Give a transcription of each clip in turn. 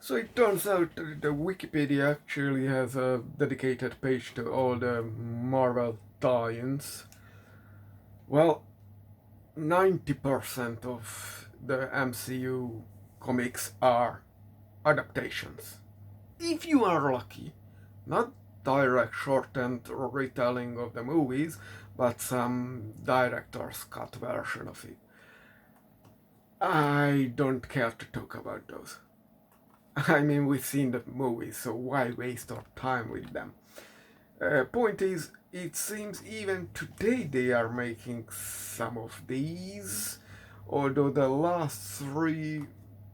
So it turns out the Wikipedia actually has a dedicated page to all the Marvel tie-ins. Well, 90% of the MCU comics are adaptations. If you are lucky, not direct shortened or retelling of the movies, but some director's cut version of it. I don't care to talk about those. I mean, we've seen the movies, so why waste our time with them? Point is, it seems even today they are making some of these, although the last three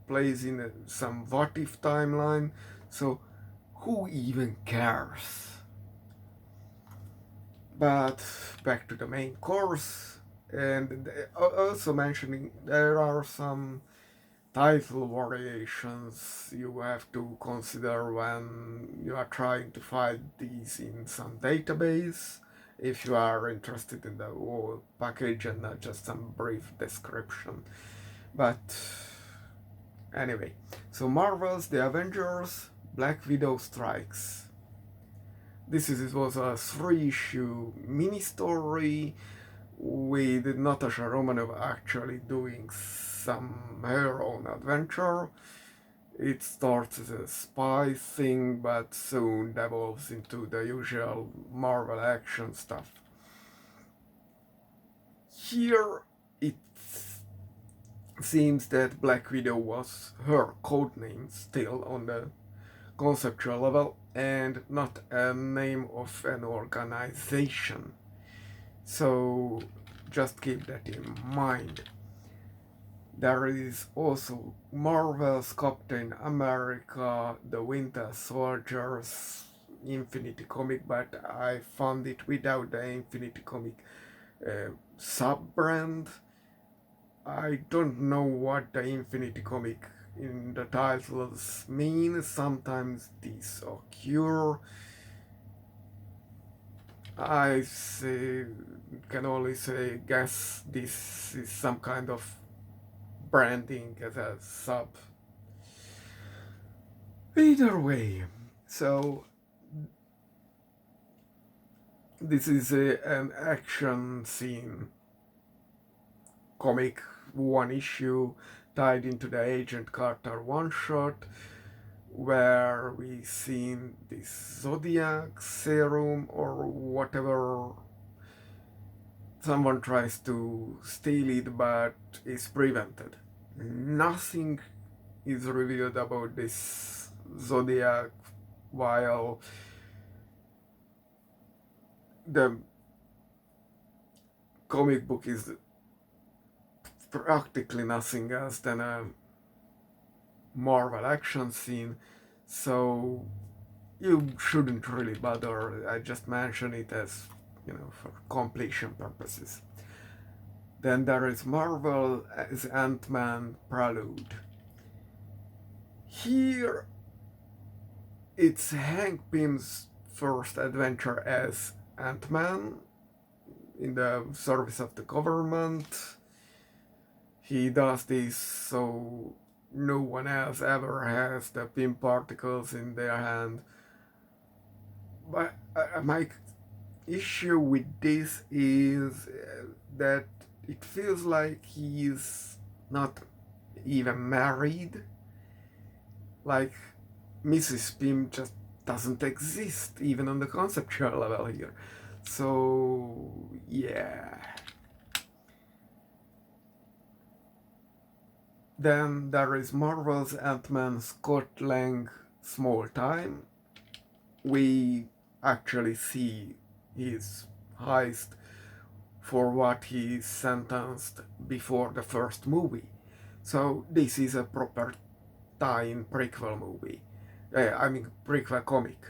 plays in some what if timeline, so who even cares? But back to the main course, and also mentioning there are some title variations you have to consider when you are trying to find these in some database if you are interested in the whole package and not just some brief description. But anyway, so Marvel's The Avengers Black Widow Strikes. This was a 3-issue mini story with Natasha Romanoff actually doing some her own adventure. It starts as a spy thing, but soon devolves into the usual Marvel action stuff. Here, it seems that Black Widow was her codename still on the conceptual level and not a name of an organization. So just keep that in mind. There is also Marvel's Captain America, The Winter Soldier's Infinity comic, but I found it without the Infinity comic sub-brand. I don't know what the Infinity comic in the titles mean. Sometimes these occur. I can only guess this is some kind of branding as a sub. Either way, so this is an action scene comic, one issue tied into the Agent Carter one shot, where we seen this Zodiac serum or whatever. Someone tries to steal it but is prevented. Nothing is revealed about this Zodiac while the comic book is practically nothing else than a Marvel action scene, so you shouldn't really bother. I just mention it as, for completion purposes. Then there is Marvel as Ant-Man Prelude. Here, it's Hank Pym's first adventure as Ant-Man in the service of the government. He does this so no one else ever has the Pym particles in their hand. But my issue with this is that it feels like he's not even married. Like Mrs. Pym just doesn't exist even on the conceptual level here. So yeah. Then there is Marvel's Ant-Man Scott Lang Small Time. We actually see his heist for what he sentenced before the first movie. So this is a proper tie-in prequel movie. Prequel comic.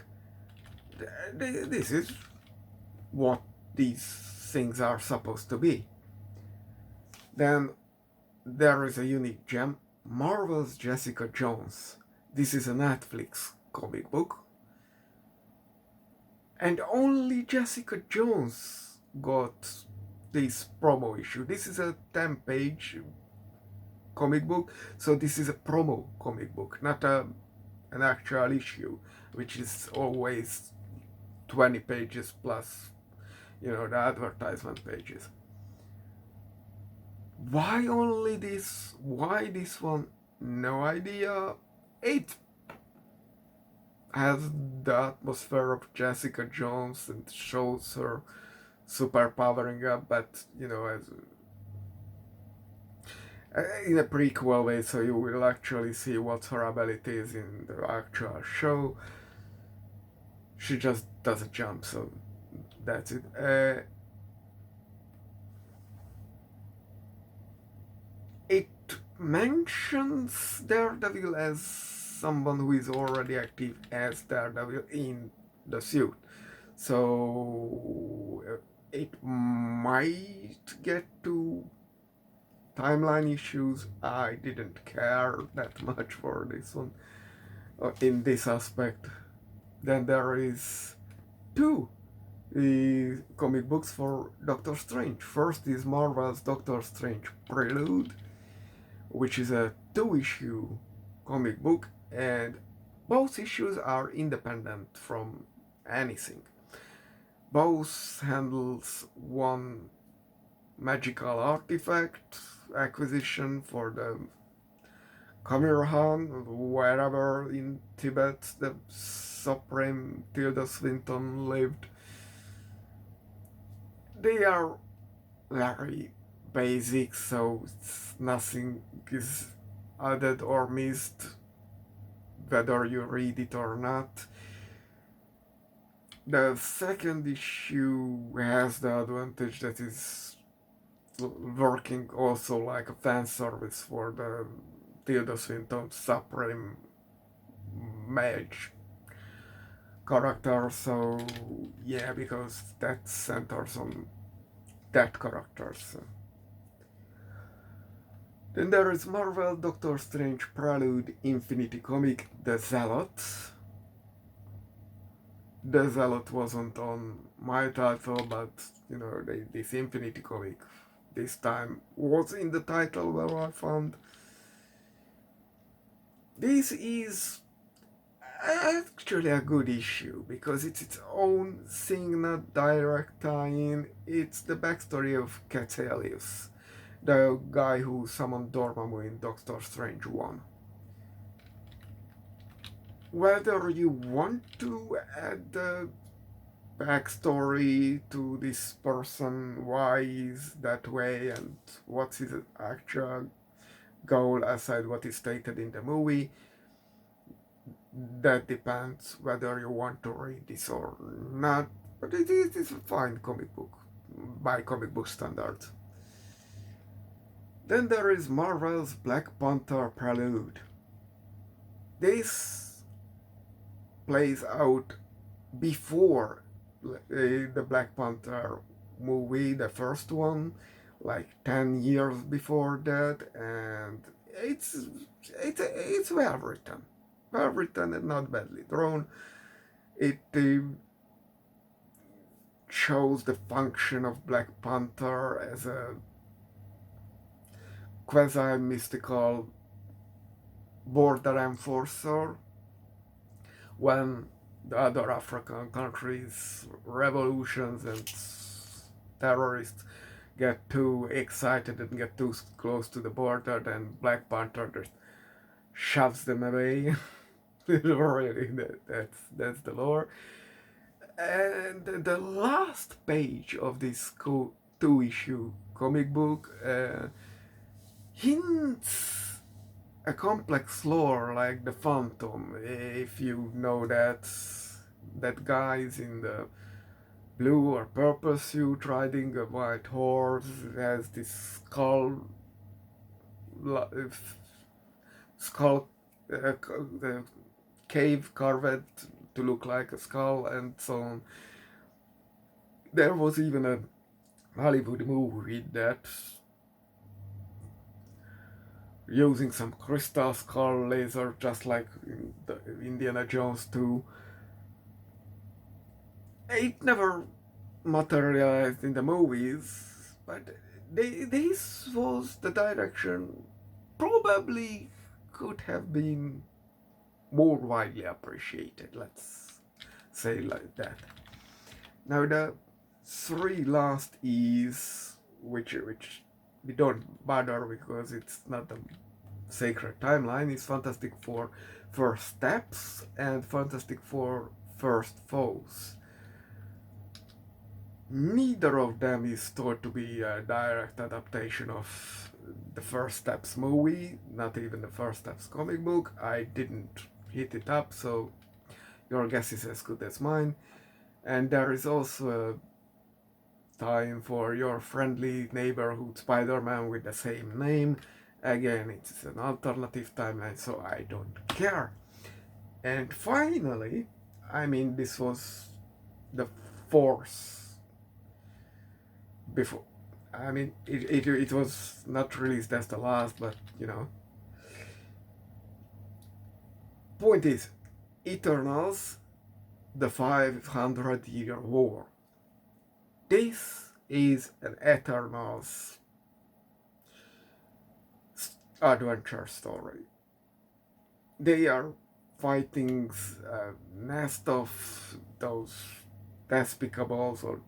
This is what these things are supposed to be. Then there is a unique gem, Marvel's Jessica Jones. This is a Netflix comic book. And only Jessica Jones got this promo issue. This is a 10-page comic book, so this is a promo comic book, not a an actual issue, which is always 20 pages plus, the advertisement pages. Why only this? Why this one? No idea. It has the atmosphere of Jessica Jones and shows her super powering up, but as in a prequel way, so you will actually see what her ability is in the actual show. She just does a jump, so that's it. It mentions Daredevil as someone who is already active as Daredevil in the suit, so it might get to timeline issues. I didn't care that much for this one in this aspect. Then there is two comic books for Doctor Strange. First is Marvel's Doctor Strange Prelude, which is a 2-issue comic book, and both issues are independent from anything. Both handles one magical artifact acquisition for the Kamirhan, wherever in Tibet the Supreme Tilda Swinton lived. They are very basic, so nothing is added or missed, whether you read it or not. The second issue has the advantage that is working also like a fan service for the Tilda Swinton Supreme Mage character, so yeah, because that centers on that character. So. Then there is Marvel Doctor Strange Prelude Infinity Comic The Zealot. The Zealot wasn't on my title, but this Infinity Comic this time was in the title where I found. This is actually a good issue because it's its own thing, not direct tie-in. It's the backstory of Caecilius, the guy who summoned Dormammu in Doctor Strange 1. Whether you want to add the backstory to this person, why he's that way, and what's his actual goal aside what is stated in the movie, that depends whether you want to read this or not, but it is a fine comic book by comic book standards. Then there is Marvel's Black Panther Prelude. This plays out before the Black Panther movie, the first one, like 10 years before that, and it's well written and not badly drawn. It shows the function of Black Panther as a quasi-mystical border enforcer when the other African countries, revolutions and terrorists get too excited and get too close to the border, then Black Panther just shoves them away. Really, that's the lore. And the last page of this 2-issue comic book hints a complex lore like the Phantom. If you know that guy is in the blue or purple suit riding a white horse, has this skull, the cave carved to look like a skull, and so on. There was even a Hollywood movie that, using some crystal skull laser, just like in the Indiana Jones 2. It never materialized in the movies, but this was the direction probably could have been more widely appreciated, let's say like that. Now the three last E's, which we don't bother because it's not a sacred timeline, is Fantastic Four First Steps and Fantastic Four First Foes. Neither of them is thought to be a direct adaptation of the First Steps movie, not even the First Steps comic book. I didn't hit it up, so your guess is as good as mine. And there is also a time for your friendly neighborhood Spider-Man with the same name. Again, it's an alternative timeline, so I don't care. And finally, I mean, this was the fourth before. I mean, it was not released as the last, but you know. Point is, Eternals, the 500-year war. This is an Eternals adventure story. They are fighting a nest of those despicables or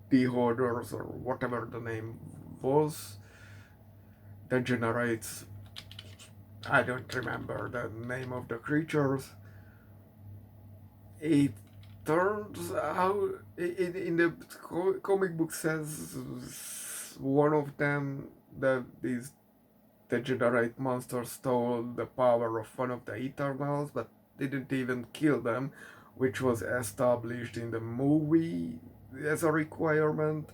Beholders or whatever the name was that generates, I don't remember the name of the creatures. It turns out in the comic book says one of them, that these degenerate monsters stole the power of one of the Eternals, but didn't even kill them, which was established in the movie as a requirement.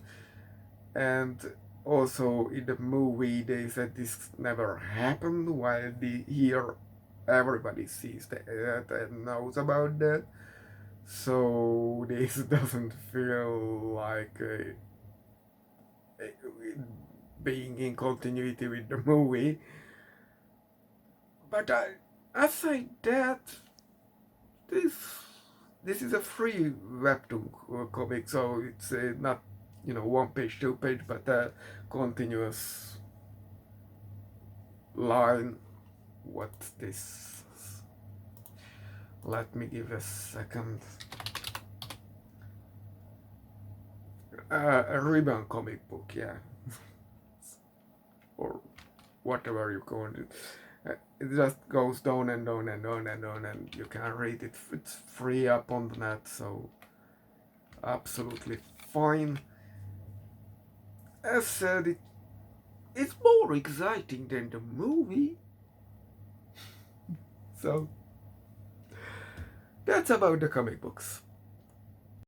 And also in the movie they said this never happened, while here everybody sees that and knows about that. So this doesn't feel like being in continuity with the movie. But aside that, this is a free webtoon comic, so it's not, you know, 1 page, 2 page, but a continuous line. What's this? Let me give a second. A ribbon comic book, yeah. Or whatever you call it. It just goes down and down and down and down, and you can read it. It's free up on the net, so absolutely fine. As said, it's more exciting than the movie. So that's about the comic books.